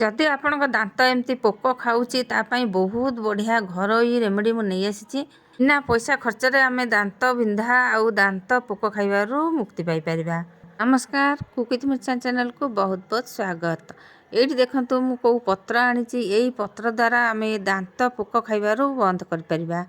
जदि आपणक दांत एमती पोक खाऊँगी तापाई बहुत बढ़िया घरोई रेमेडी मु नहीं आसी बिना पैसा खर्च रे आमे दांत बिंधा आउ दांत पोक खाइबारू मुक्ति पाई परिबा। नमस्कार कुकित मिर्चा चैनल को बहुत बहुत स्वागत। ये देखंतु मु को पत्र आनी यही पत्र द्वारा आमे दांत पोक खाइबारू बंद कर परिबा।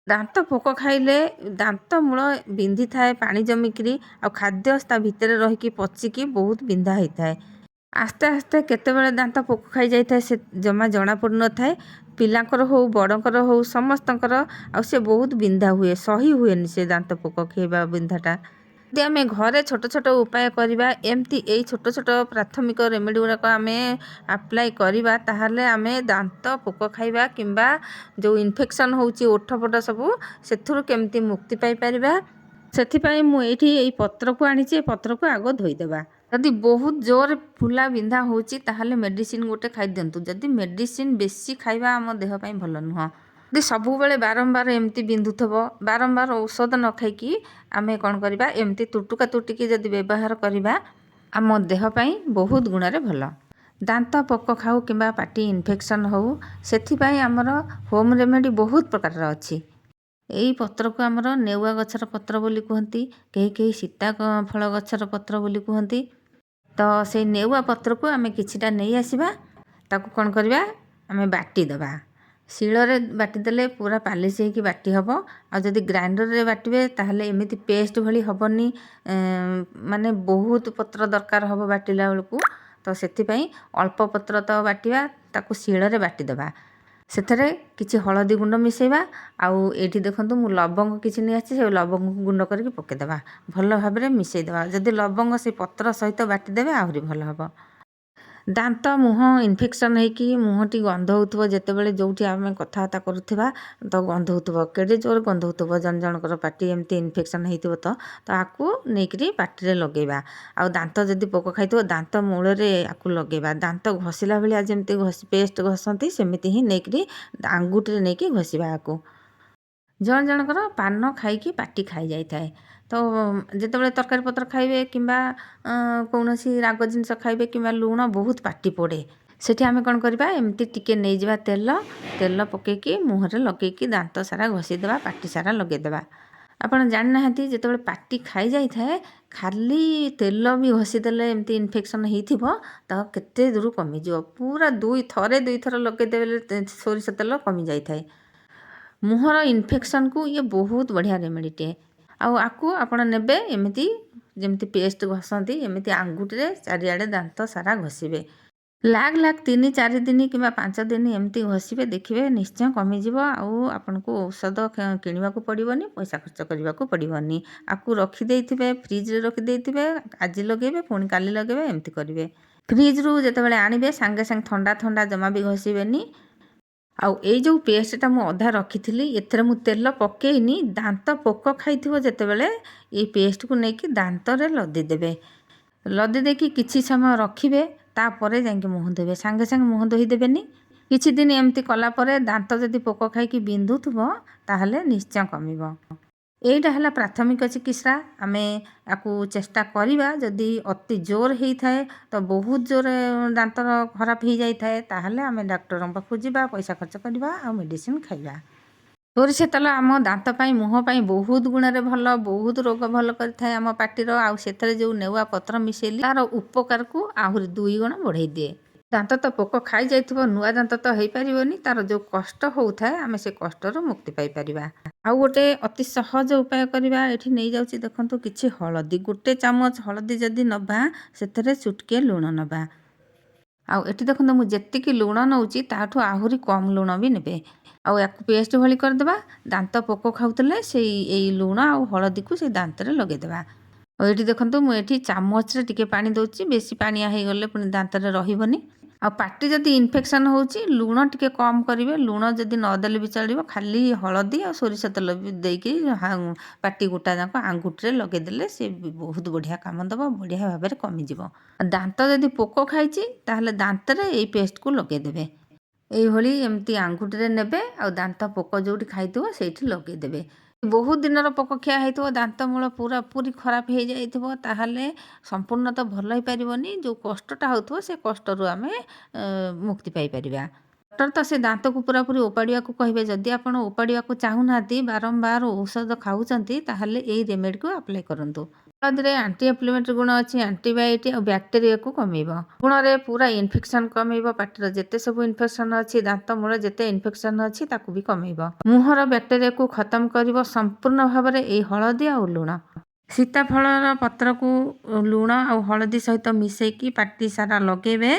दांत पोक खाइले दांत मूल बिंधि थाए पानी जमिकी आ खाद्य ता भितर रहीकि पचिकी बहुत बिंधा होता है। आस्ते आस्ते केतेबेले दांत पोक खाई जाए से जमा जना पड़ न थाए पिलांकर हो बड़कर हो समस्तंकर आ से बहुत बिंधा हुए सही हुए से दांत पोक खाइबा बिंधाटा। यदि आम घरे छोट छोट उपाय करवा एमती यही छोट छोट प्राथमिक रेमेडी गुड़ाक आम आप्लाय करवा ताहले आम दांत पोक खाइबा किंबा जो इन्फेक्शन होची ओठ फोट सबू सेथुरु केमती मुक्ति पाई परिबा। सेथिपाई मु एठी एई पत्र को आनिचे पत्र को आगो धोईदेबा। जदि बहुत जोर फुला बिंधा होची ताहले मेडिसिन गोटे खाई दियंतु। जदि मेडिसिन बेसी खाइबा आम देह पई भल नुह। जदि सबु बेले बारंबार एमती बिंधुथबो बारंबार औषध न खाइकी आमे कोन करिबा एमती तुटुका तुटिकी जदि व्यवहार करिबा आम देह पई बहुत गुणरे भल। दांत पोक खाऊ किंबा पाटी इन्फेक्शन हो सेथिपाई आमर होम रेमेडी बहुत प्रकार अछि। यही पत्र को आमर नेउआ गछर पत्र बोली कहती कहीं कहीं सीता फल गछर पत्र बोली कहती। तो से नेउआ पत्र को आम किछिटा नहीं आसिबा ताकू कौन करवा आम बाटी दबा शिଳରେ बाटीदेले पूरा पालिश होगी बाटी हम आ जदि ग्राइंडर रे बाटिबे ताहले एमिति पेस्ट भली हबनी माने बहुत पत्र दरकार हम बाटिला बेलू। तो सेथिपाई अल्प पत्र तो बाटिबा ताकू शिଳରେ बाटीदबा सेथरे किछि हलदी गुंड मिसेबा आउ एठी देखंतु मु लवंग किछि नै आछि से लवंग गुंड करके पकेदेबा भल भाबरे मिसेदेबा। जदि लवंग से पत्र सहित बाटी देबे आहुरी भल हबो। दांत मुह इन्फेक्शन होगी मुहटी गंध होथबो जेतेबेले जोठी आमे कथाबार्ता करूथिबा तो गंध होथबो केडे जोर गंध होथबो जन जनकर पाटी एमती इन्फेक्शन होइथिबो तो आकू नेकरी पाटी रे लगेबा। आ दांत जदि पोक खाइथिबो दांत मूल रे आकू लगेबा दांत घसिला बेले जेमती पेस्ट घसंती सेमिति ही नेकरी आंगुठी रे नेकी घसिबा। आकू जन जनकर पान खाइकी पाटी खाई जाई थाए तो जितेबाला तरकारी पत्र खाइबे किंबा कौनसी राग जिनस खाइबे किंबा लुण बहुत पाटी पड़े सेठी आमे कौन करबा एमती टिके नहीं जावा तेल तेल पकेकी मुहरे लगेकी दांत सारा घसीदेबा पाटी सारा लगेदेबा। आपन जान नाहंती जितेबाला पाटी खाई जाई थाए खाली तेल भी घसीदेले एमती इन्फेक्शन होइथिबो तो केते दूर कमी जिवो पूरा थरे दुई थर लगेदेबे सोरिष तेल कमी जाई थाए। मुहर इन्फेक्शन को ये बहुत बढ़िया रेमेडीटे आकू आपण नेबे एमिति जेमती पेस्ट घसंती एमिति आंगुठी रे चारिआडे दांत सारा घसीबे लाग लाग 3-4 दिन कि 5 दिन एमती घसीबे देखिबे निश्चय कमी जिवो आउ आपन को औषध किनिबा को पड़िबनी पैसा खर्च करबा को पड़िबनी। आकू रखी देइथिबे फ्रिज रे रखी देइथिबे आज लगेबे पुणी काली लगेबे एमती करिवे। फ्रिज रु जेतेबेले आनिबे संगे संग ठंडा ठंडा जमा भी घसीबेनी। आउ ए जो पेस्टटा मु अधा रखी एथरे मु तेल पकेइनी दांत पोक खाइथिबो जेतेबेले ए पेस्ट को नेकी दांत रे लदी देबे लदी देकी किछि समय रखिबे तापरे जांके मुह देबे संगे संगे मुह धोई देबेनी। किछि दिन एमती कला परे दांत जदि पोक खाइकी बिंधुथबो ताहले निश्चय कमिबो। एटा हला प्राथमिक चिकित्सा आमे आकू चेष्टा करिबा जदि अति जोर हेई थाए तो बहुत जोर दांत खराब हो जाई थाए ताहले आमे डॉक्टर पाखु जिबा पैसा खर्च करबा आ मेडिसिन खाइबा। सोरिष तेल आम दांत पाई मुह पाई बहुत गुणरे भल बहुत रोग भल करथाए आम पाटीर आउ सेथरे जो नेउआ पत्र मिसेली तार उपकार को आहुरी 2 गुण बढ़ाई दिए। दांत तो पोक खाई जाइथिबो नुआ दांत तो हेई परिबोनी तार जो कष्ट होउथाए आमे से कष्टर मुक्ति पाई परिबा। आउ गोटे अति सहज उपाय करबा एठी नै जाउची देखंतु किछि हळदी गोटे चामच हळदी जदि नबा सेथरे चुटके लूण नबा आउ एठी देखंतु मु जेतिकी लूण नउची ताठू आहुरी कम लूण भी नेबे आउ याकू पेस्ट भली करदेबा दांत पोक खाउतले से एई लूण आउ हळदी को से दांत रे लगे देबा। और एठी देखंतु मु एठी चामच रे टिके पानी दउची बेसी पानिया हे गले पुनी दांत रे रहिबनी। आ पाटी जदि इन्फेक्शन होची लूण टिके कम करिवे लूण जदि न देले भी चलिबो खाली हळदी आ सोरिष तेल भी देकी पाटी गोटा जाक आंगुठी रे लगे देले से बहुत बढ़िया काम दबो बढ़िया भाबरे कमी जिवो। दांत जदि पोक खाइची ताहले दांत रे एई पेस्ट को लगे देबे एई भली एमती आंगुठी रे नेबे आ दांत पोक जोठी खाइथिबो सेठी लगे देबे। ବହୁତ ଦିନର ପୋକ ଖିଆ ହେଇଥିବ, ଦାନ୍ତମୂଳ ପୁରାପୁରି ଖରାପ ହେଇଯାଇଥିବ, ତାହେଲେ ସମ୍ପୂର୍ଣ୍ଣ ତ ଭଲ ହେଇପାରିବନି। ଯେଉଁ କଷ୍ଟଟା ହେଉଥିବ ସେ କଷ୍ଟରୁ ଆମେ ମୁକ୍ତି ପାଇପାରିବା। ଡକ୍ଟର ତ ସେ ଦାନ୍ତକୁ ପୁରାପୁରି ଓପାଡ଼ିବାକୁ କହିବେ। ଯଦି ଆପଣ ଓପାଡ଼ିବାକୁ ଚାହୁଁନାହାନ୍ତି, ବାରମ୍ବାର ଔଷଧ ଖାଉଛନ୍ତି, ତାହେଲେ ଏଇ ରେମେଡ଼ିକୁ ଆପ୍ଲାଏ କରନ୍ତୁ। ହଳଦୀରେ ଆଣ୍ଟି ଇନଫ୍ଲେମେଟରି ଗୁଣ ଅଛି, ଆଣ୍ଟିବାୟୋଟିକ୍ ଆଉ ବ୍ୟାକ୍ଟେରିଆକୁ କମେଇବ। ଗୁଣରେ ପୁରା ଇନଫେକ୍ସନ୍ କମେଇବ, ପାଟିର ଯେତେ ସବୁ ଇନଫେକ୍ସନ୍ ଅଛି, ଦାନ୍ତ ମୂଳ ଯେତେ ଇନଫେକ୍ସନ୍ ଅଛି ତାକୁ ବି କମେଇବ। ମୁହଁର ବ୍ୟାକ୍ଟେରିଆକୁ ଖତମ କରିବ ସମ୍ପୂର୍ଣ୍ଣ ଭାବରେ ଏଇ ହଳଦୀ ଆଉ ଲୁଣ। ସୀତାଫଳର ପତ୍ରକୁ ଲୁଣ ଆଉ ହଳଦୀ ସହିତ ମିଶାଇକି ପାଟି ସାରା ଲଗେଇବେ,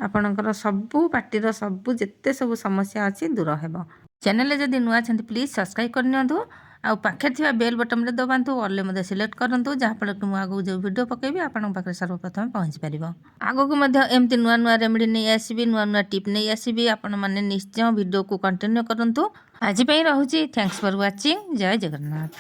ଆପଣଙ୍କର ସବୁ ପାଟିର ସବୁ ଯେତେ ସବୁ ସମସ୍ୟା ଅଛି ଦୂର ହେବ। ଚ୍ୟାନେଲରେ ଯଦି ନୂଆ ଅଛନ୍ତି ପ୍ଲିଜ୍ ସବସ୍କ୍ରାଇବ୍ କରିନିଅନ୍ତୁ, ଆଉ ପାଖରେ ଥିବା ବେଲ୍ ବଟନ୍ରେ ଦବାନ୍ତୁ, ଅଲ୍ରେ ମଧ୍ୟ ସିଲେକ୍ଟ କରନ୍ତୁ, ଯାହାଫଳରେ କି ମୁଁ ଆଗକୁ ଯେଉଁ ଭିଡ଼ିଓ ପକାଇବି ଆପଣଙ୍କ ପାଖରେ ସର୍ବପ୍ରଥମେ ପହଞ୍ଚି ପାରିବ। ଆଗକୁ ମଧ୍ୟ ଏମିତି ନୂଆ ନୂଆ ରେମେଡ଼ି ନେଇ ଆସିବି, ନୂଆ ନୂଆ ଟିପ୍ ନେଇ ଆସିବି। ଆପଣମାନେ ନିଶ୍ଚୟ ଭିଡ଼ିଓକୁ କଣ୍ଟିନ୍ୟୁ କରନ୍ତୁ। ଆଜି ପାଇଁ ରହୁଛି। Thanks for watching. ଜୟ ଜଗନ୍ନାଥ।